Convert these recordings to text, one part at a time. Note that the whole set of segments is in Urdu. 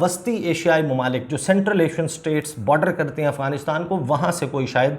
وسطی ایشیائی ممالک جو سینٹرل ایشین سٹیٹس بارڈر کرتے ہیں افغانستان کو، وہاں سے کوئی شاید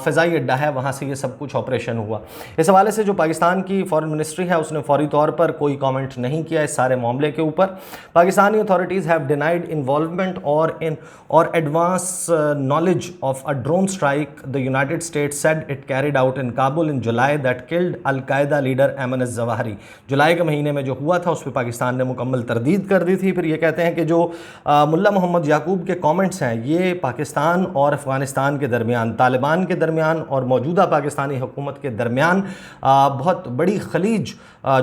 فضائی اڈہ ہے، وہاں سے یہ سب کچھ آپریشن ہوا۔ اس حوالے سے جو پاکستان کی فارن منسٹری ہے اس نے فوری طور پر کوئی کامنٹ نہیں کیا اس سارے معاملے کے اوپر۔ Pakistani authorities have denied involvement اور advance knowledge of a drone strike the United States said it carried out in Kabul in July that killed al Qaeda leader Ayman al Zawahiri. جولائی کے مہینے میں جو ہوا تھا اس پہ پاکستان نے مکمل تردید کر دی تھی۔ پھر یہ کہتے ہیں کہ جو ملا محمد یعقوب کے کامنٹس ہیں یہ پاکستان اور افغانستان کے درمیان، طالبان کے درمیان اور موجودہ پاکستانی حکومت کے درمیان بہت بڑی خلیج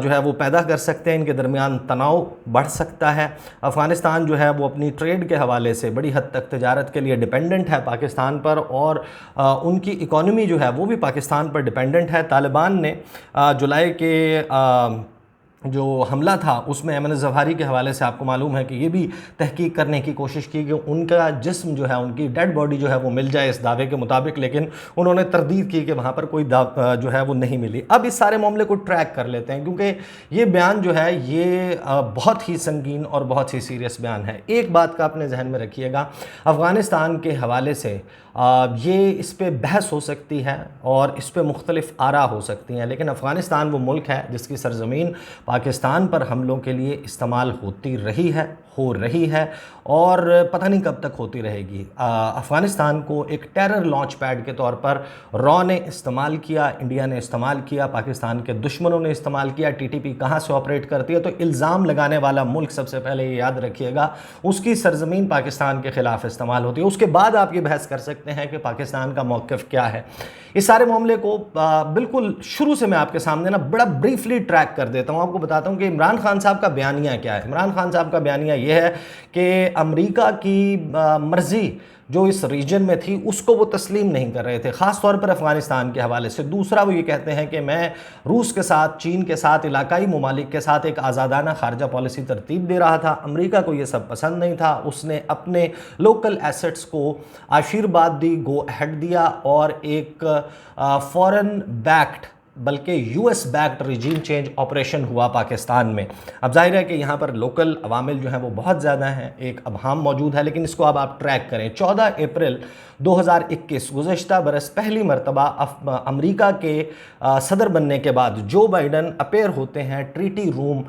جو ہے وہ پیدا کر سکتے ہیں، ان کے درمیان تناؤ بڑھ سکتا ہے۔ افغانستان جو ہے وہ اپنی ٹریڈ کے حوالے سے بڑی حد تک تجارت کے لیے ڈیپینڈنٹ ہے پاکستان پر، اور ان کی اکانومی جو ہے وہ بھی پاکستان پر ڈیپینڈنٹ ہے۔ طالبان نے جولائی کے جو حملہ تھا اس میں ایمن الظواہری کے حوالے سے آپ کو معلوم ہے کہ یہ بھی تحقیق کرنے کی کوشش کی کہ ان کا جسم جو ہے، ان کی ڈیڈ باڈی جو ہے وہ مل جائے اس دعوے کے مطابق، لیکن انہوں نے تردید کی کہ وہاں پر کوئی جو ہے وہ نہیں ملی۔ اب اس سارے معاملے کو ٹریک کر لیتے ہیں کیونکہ یہ بیان جو ہے یہ بہت ہی سنگین اور بہت ہی سیریس بیان ہے۔ ایک بات کا اپنے ذہن میں رکھیے گا، افغانستان کے حوالے سے یہ اس پہ بحث ہو سکتی ہے اور اس پہ مختلف آراء ہو سکتی ہیں، لیکن افغانستان وہ ملک ہے جس کی سرزمین پاکستان پر حملوں کے لیے استعمال ہوتی رہی ہے، ہو رہی ہے اور پتہ نہیں کب تک ہوتی رہے گی۔ افغانستان کو ایک ٹیرر لانچ پیڈ کے طور پر را نے استعمال کیا، انڈیا نے استعمال کیا، پاکستان کے دشمنوں نے استعمال کیا۔ ٹی ٹی پی کہاں سے آپریٹ کرتی ہے؟ تو الزام لگانے والا ملک سب سے پہلے یہ یاد رکھیے گا اس کی سرزمین پاکستان کے خلاف استعمال ہوتی ہے۔ اس کے بعد آپ یہ بحث کر سکتے ہیں کہ پاکستان کا موقف کیا ہے۔ اس سارے معاملے کو بالکل شروع سے میں آپ کے سامنے بڑا بریفلی ٹریک کر دیتا ہوں، آپ کو بتاتا ہوں کہ عمران خان صاحب کا بیانیہ کیا ہے۔ عمران خان صاحب کا بیانیہ یہ ہے کہ امریکہ کی مرضی جو اس ریجن میں تھی اس کو وہ تسلیم نہیں کر رہے تھے، خاص طور پر افغانستان کے حوالے سے۔ دوسرا وہ یہ کہتے ہیں کہ میں روس کے ساتھ، چین کے ساتھ، علاقائی ممالک کے ساتھ ایک آزادانہ خارجہ پالیسی ترتیب دے رہا تھا۔ امریکہ کو یہ سب پسند نہیں تھا، اس نے اپنے لوکل ایسٹس کو آشیرواد دی، گو اہیڈ دیا اور ایک فورن بیکڈ بلکہ U S backed regime change operation ہوا پاکستان میں۔ اب ظاہر ہے کہ یہاں پر لوکل عوامل جو ہیں وہ بہت زیادہ ہیں، ایک ابہام موجود ہے، لیکن اس کو اب آپ ٹریک کریں۔ 14 اپریل 2021 گزشتہ برس پہلی مرتبہ امریکہ کے صدر بننے کے بعد جو بائیڈن اپیئر ہوتے ہیں ٹریٹی روم،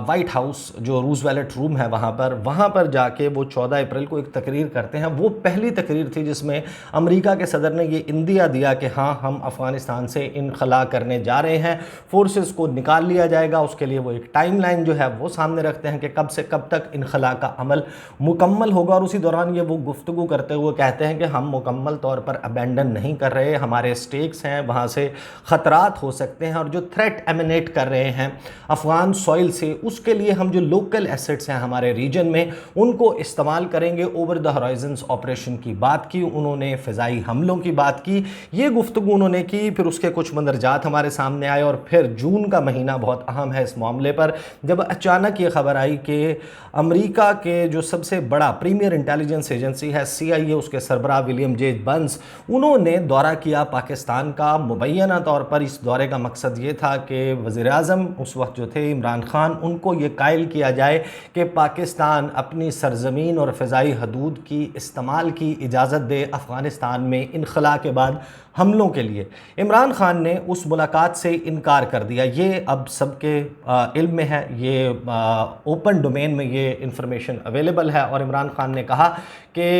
وائٹ ہاؤس جو روز ویلٹ روم ہے وہاں پر جا کے وہ 14 اپریل کو ایک تقریر کرتے ہیں۔ وہ پہلی تقریر تھی جس میں امریکہ کے صدر نے یہ اندیا دیا کہ ہاں ہم افغانستان سے انخلا کرنے جا رہے ہیں، فورسز کو نکال لیا جائے گا، اس کے لیے وہ ایک ٹائم لائن جو ہے وہ سامنے رکھتے ہیں کہ کب سے کب تک انخلا کا عمل مکمل ہوگا، اور اسی دوران یہ وہ گفتگو کرتے ہوئے کہتے ہیں کہ ہم مکمل طور پر ابینڈن نہیں کر رہے، ہمارے سٹیکس ہیں، وہاں سے خطرات ہو سکتے ہیں، اور جو تھریٹ ایمنیٹ کر رہے ہیں افغان سوئل سے، اس کے لیے ہم جو لوکل ایسٹس ہیں ہمارے ریجن میں ان کو استعمال کریں گے۔ اوور دا ہورائزنز آپریشن کی بات کی انہوں نے، فضائی حملوں کی بات کی، یہ گفتگو انہوں نے کی۔ پھر اس کے کچھ مندرجات ہمارے سامنے آئے، اور پھر جون کا مہینہ بہت اہم ہے اس معاملے پر، جب اچانک یہ خبر آئی کہ امریکہ کے جو سب سے بڑا پریمیئر انٹیلیجنس ایجنسی ہے CIA، اس کے سربراہ ولیم جے بنس، انہوں نے دورہ کیا پاکستان کا۔ مبینہ طور پر اس دورے کا مقصد یہ تھا کہ وزیر اعظم اس وقت جو تھے عمران خان، ان کو یہ قائل کیا جائے کہ پاکستان اپنی سرزمین اور فضائی حدود کی استعمال کی اجازت دے افغانستان میں انخلا کے بعد حملوں کے لیے۔ عمران خان نے اس ملاقات سے انکار کر دیا، یہ اب سب کے علم میں ہے، یہ اوپن ڈومین میں یہ انفارمیشن اویلیبل ہے، اور عمران خان نے کہا کہ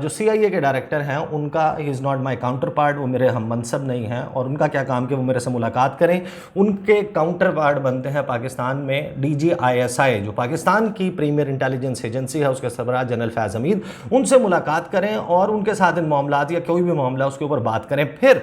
جو CIA کے ڈائریکٹر ہیں ان کا ہی is not my counter, وہ میرے ہم منصب نہیں ہیں، اور ان کا کیا کام کہ وہ میرے سے ملاقات کریں۔ ان کے کاؤنٹر پارٹ بنتے ہیں پاکستان میں DGISI، جو پاکستان کی پریمیئر انٹیلیجنس ایجنسی ہے، اس کے سربراہ جنرل فیض حمید، ان سے ملاقات کریں اور ان کے ساتھ ان معاملات یا کوئی بھی معاملہ اس کے اوپر بات کریں۔ پھر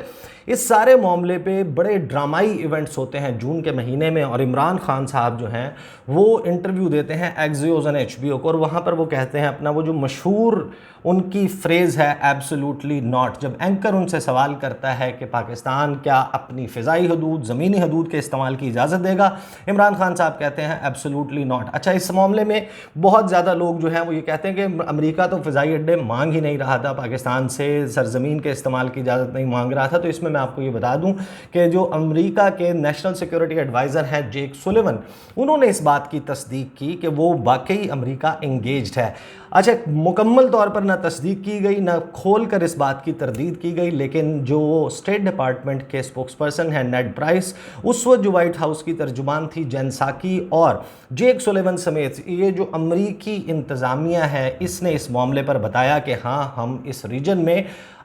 اس سارے معاملے پہ بڑے ڈرامائی ایونٹس ہوتے ہیں جون کے مہینے میں، اور عمران خان صاحب جو ہیں وہ انٹرویو دیتے ہیں ایکزیوز اینڈ HBO کو، اور وہاں پر وہ کہتے ہیں اپنا وہ جو مشہور ان کی فریز ہے ایبسولوٹلی ناٹ، جب اینکر ان سے سوال کرتا ہے کہ پاکستان کیا اپنی فضائی حدود، زمینی حدود کے استعمال کی اجازت دے گا، عمران خان صاحب کہتے ہیں ایبسولوٹلی ناٹ۔ اچھا، اس معاملے میں بہت زیادہ لوگ جو ہیں وہ یہ کہتے ہیں کہ امریکہ تو فضائی اڈے مانگ ہی نہیں رہا تھا، پاکستان سے سرزمین کے استعمال کی اجازت نہیں مانگ رہا تھا، تو اس میں میں آپ کو یہ بتا دوں کہ جو امریکہ کے نیشنل سیکیورٹی ایڈوائزر ہیں جیک سولیون، انہوں نے اس بات کی تصدیق کی کہ وہ واقعی امریکہ انگیجڈ ہے۔ اچھا، مکمل طور پر نہ تصدیق کی گئی، نہ کھول کر اس بات کی تردید کی گئی، لیکن جو اسٹیٹ ڈپارٹمنٹ کے اسپوکس پرسن ہیں نیڈ پرائس، اس وقت جو وائٹ ہاؤس کی ترجمان تھی جین ساکی، اور جیک سولیون سمیت یہ جو امریکی انتظامیہ ہے، اس نے اس معاملے پر بتایا کہ ہاں ہم اس ریجن میں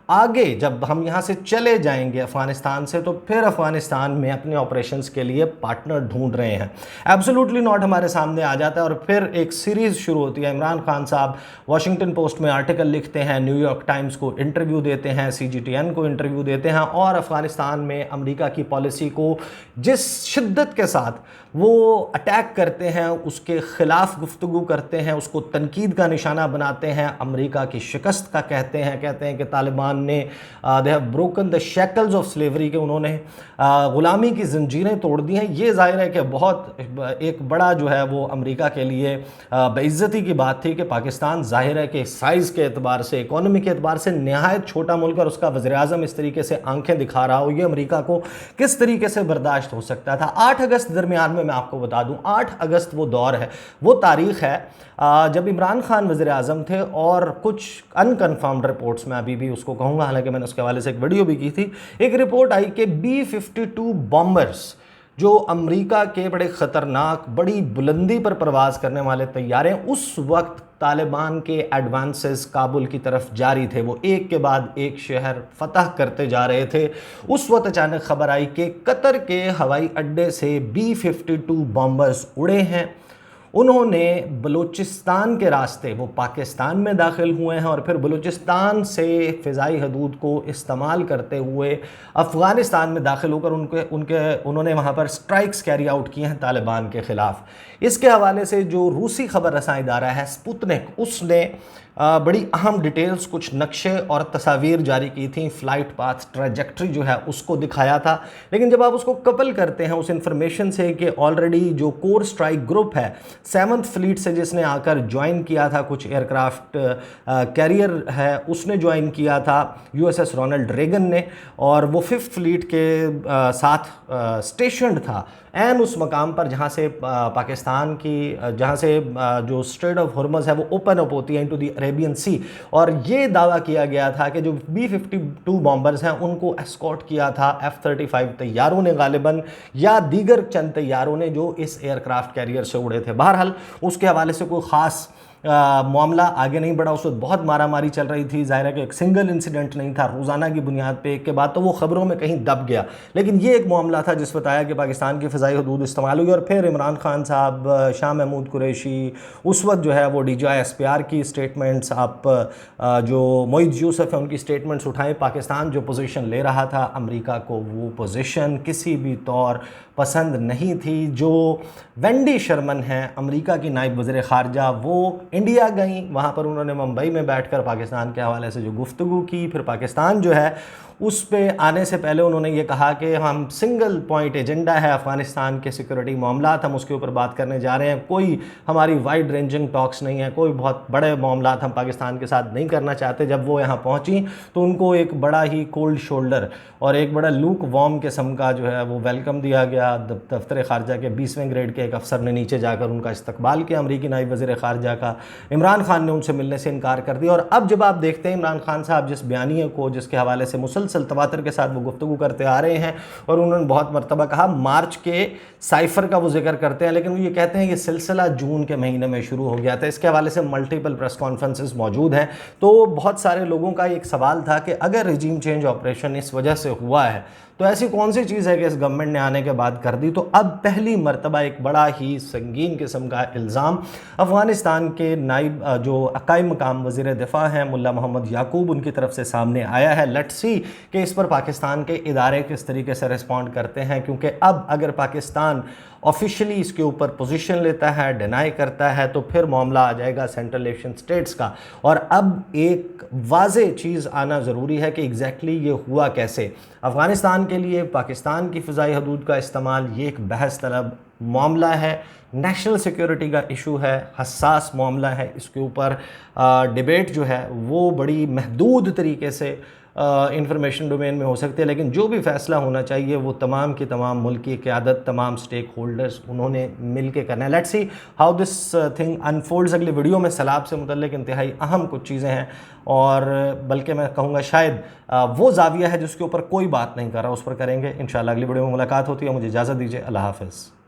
آگے جب ہم یہاں سے چلے جائیں گے افغانستان سے، تو پھر افغانستان میں اپنے آپریشنز کے لیے پارٹنر ڈھونڈ رہے ہیں۔ ایبسولوٹلی ناٹ ہمارے سامنے آ جاتا ہے، اور پھر ایک سیریز شروع ہوتی ہے۔ عمران خان صاحب واشنگٹن پوسٹ میں آرٹیکل لکھتے ہیں، نیو یارک ٹائمز کو انٹرویو دیتے ہیں، CGTN کو انٹرویو دیتے ہیں، اور افغانستان میں امریکہ کی پالیسی کو جس شدت کے ساتھ وہ اٹیک کرتے ہیں، اس کے خلاف گفتگو کرتے ہیں، اس کو تنقید کا نشانہ بناتے ہیں، امریکہ کی شکست کا کہتے ہیں کہ طالبان نے they have broken the shackles of slavery، کہ انہوں نے غلامی کی زنجیریں توڑ دی ہیں۔ یہ ظاہر ہے کہ بہت ایک بڑا جو ہے وہ امریکہ کے لیے بے عزتی کی بات تھی کہ پاکستان ظاہر ہے کہ سائز کے اعتبار سے، اکانومی کے اعتبار سے نہایت چھوٹا ملک، اور اس کا وزیر اعظم اس طریقے سے آنکھیں دکھا رہا ہو، یہ امریکہ کو کس طریقے سے برداشت ہو سکتا تھا۔ 8 اگست درمیان میں آپ کو بتا دوں، 8 اگست وہ دور ہے، وہ تاریخ ہے جب عمران خان وزیر اعظم تھے، اور کچھ انکنفرمڈ رپورٹس، میں ابھی بھی اس کو کہوں گا، حالانکہ میں نے اس کے حوالے سے ایک ویڈیو بھی کی تھی، ایک رپورٹ آئی کہ B-52 بامبرز، جو امریکہ کے بڑے خطرناک، بڑی بلندی پر پرواز کرنے والے طیارے، اس وقت طالبان کے ایڈوانسز کابل کی طرف جاری تھے، وہ ایک کے بعد ایک شہر فتح کرتے جا رہے تھے۔ اس وقت اچانک خبر آئی کہ قطر کے ہوائی اڈے سے B-52 بامبرز اڑے ہیں، انہوں نے بلوچستان کے راستے، وہ پاکستان میں داخل ہوئے ہیں، اور پھر بلوچستان سے فضائی حدود کو استعمال کرتے ہوئے افغانستان میں داخل ہو کر انہوں نے وہاں پر سٹرائکس کیری آؤٹ کی ہیں طالبان کے خلاف۔ اس کے حوالے سے جو روسی خبر رساں ادارہ ہے سپوتنک، اس نے بڑی اہم ڈیٹیلز، کچھ نقشے اور تصاویر جاری کی تھیں، فلائٹ پاتھ ٹریجیکٹری جو ہے اس کو دکھایا تھا۔ لیکن جب آپ اس کو کپل کرتے ہیں اس انفارمیشن سے کہ آلریڈی جو کور سٹرائک گروپ ہے 7th فلیٹ سے، جس نے آ کر جوائن کیا تھا، کچھ ایئرکرافٹ کیریئر ہے اس نے جوائن کیا تھا USS رونلڈ ریگن نے، اور وہ 5th فلیٹ کے ساتھ سٹیشنڈ تھا این اس مقام پر جہاں سے پاکستان کی، جہاں سے جو اسٹریٹ آف ہرمز ہے وہ اوپن اپ ہوتی ہے انٹو دی عربین سی، اور یہ دعویٰ کیا گیا تھا کہ جو B-52 بامبرز ہیں ان کو اسکورٹ کیا تھا F-35 طیاروں نے غالباً، یا دیگر چند طیاروں نے جو اس ایئرکرافٹ کیریئر سے اڑے تھے۔ بہرحال اس کے حوالے سے کوئی خاص معاملہ آگے نہیں بڑھا، اس وقت بہت مارا ماری چل رہی تھی، ظاہر ہے کہ ایک سنگل انسیڈنٹ نہیں تھا، روزانہ کی بنیاد پہ ایک کے بعد، تو وہ خبروں میں کہیں دب گیا۔ لیکن یہ ایک معاملہ تھا جس وقت آیا کہ پاکستان کی فضائی حدود استعمال ہوئی، اور پھر عمران خان صاحب، شاہ محمود قریشی، اس وقت جو ہے وہ DGI SPR کی سٹیٹمنٹس، آپ جو معید یوسف ہیں ان کی سٹیٹمنٹس اٹھائیں۔ پاکستان جو پوزیشن لے رہا تھا، امریکہ کو وہ پوزیشن کسی بھی طور پسند نہیں تھی۔ جو وینڈی شرمن ہیں امریکہ کی نائب وزیر خارجہ، وہ انڈیا گئیں، وہاں پر انہوں نے ممبئی میں بیٹھ کر پاکستان کے حوالے سے جو گفتگو کی، پھر پاکستان جو ہے اس پہ آنے سے پہلے انہوں نے یہ کہا کہ ہم سنگل پوائنٹ ایجنڈا ہے افغانستان کے سیکورٹی معاملات، ہم اس کے اوپر بات کرنے جا رہے ہیں، کوئی ہماری وائڈ رینجنگ ٹاکس نہیں ہے، کوئی بہت بڑے معاملات ہم پاکستان کے ساتھ نہیں کرنا چاہتے۔ جب وہ یہاں پہنچیں تو ان کو ایک بڑا ہی کولڈ شولڈر اور ایک بڑا لوک وارم قسم کا جو ہے وہ ویلکم دیا گیا۔ دفتر خارجہ کے 20ویں گریڈ کے ایک افسر نے نیچے جا کر ان کا استقبال کیا، امریکی نائب وزیر خارجہ کا۔ عمران خان نے ان سے ملنے سے انکار کر دیا، اور اب جب آپ دیکھتے ہیں عمران خان صاحب جس بیانیے کو، جس کے حوالے سے مسلسل تواتر کے ساتھ وہ گفتگو کرتے آ رہے ہیں، اور انہوں نے بہت مرتبہ کہا، مارچ کے سائفر کا وہ ذکر کرتے ہیں، لیکن وہ یہ کہتے ہیں یہ سلسلہ جون کے مہینے میں شروع ہو گیا تھا۔ اس کے حوالے سے ملٹیپل پریس کانفرنسز موجود ہیں۔ تو بہت سارے لوگوں کا ایک سوال تھا کہ اگر رجیم چینج آپریشن اس وجہ سے ہوا ہے تو ایسی کون سی چیز ہے کہ اس گورنمنٹ نے آنے کے بعد کر دی؟ تو اب پہلی مرتبہ ایک بڑا ہی سنگین قسم کا الزام افغانستان کے نائب جو قائم مقام وزیر دفاع ہیں ملا محمد یعقوب، ان کی طرف سے سامنے آیا ہے۔ لیٹس سی کہ اس پر پاکستان کے ادارے کس طریقے سے رسپونڈ کرتے ہیں، کیونکہ اب اگر پاکستان آفیشلی اس کے اوپر پوزیشن لیتا ہے، ڈینائی کرتا ہے، تو پھر معاملہ آ جائے گا سینٹرل ایشین سٹیٹس کا، اور اب ایک واضح چیز آنا ضروری ہے کہ ایگزیکٹلی یہ ہوا کیسے۔ افغانستان کے لیے پاکستان کی فضائی حدود کا استعمال یہ ایک بحث طلب معاملہ ہے، نیشنل سیکیورٹی کا ایشو ہے، حساس معاملہ ہے، اس کے اوپر ڈیبیٹ جو ہے وہ بڑی محدود طریقے سے انفارمیشن ڈومین میں ہو سکتے ہیں، لیکن جو بھی فیصلہ ہونا چاہیے وہ تمام کی تمام ملک کی قیادت، تمام سٹیک ہولڈرز انہوں نے مل کے کرنا ہے۔ Let's see how this thing unfolds. اگلی ویڈیو میں سیلاب سے متعلق انتہائی اہم کچھ چیزیں ہیں، اور بلکہ میں کہوں گا شاید وہ زاویہ ہے جس کے اوپر کوئی بات نہیں کر رہا، اس پر کریں گے انشاءاللہ۔ اگلی ویڈیو میں ملاقات ہوتی ہے، مجھے اجازت دیجیے، اللہ حافظ۔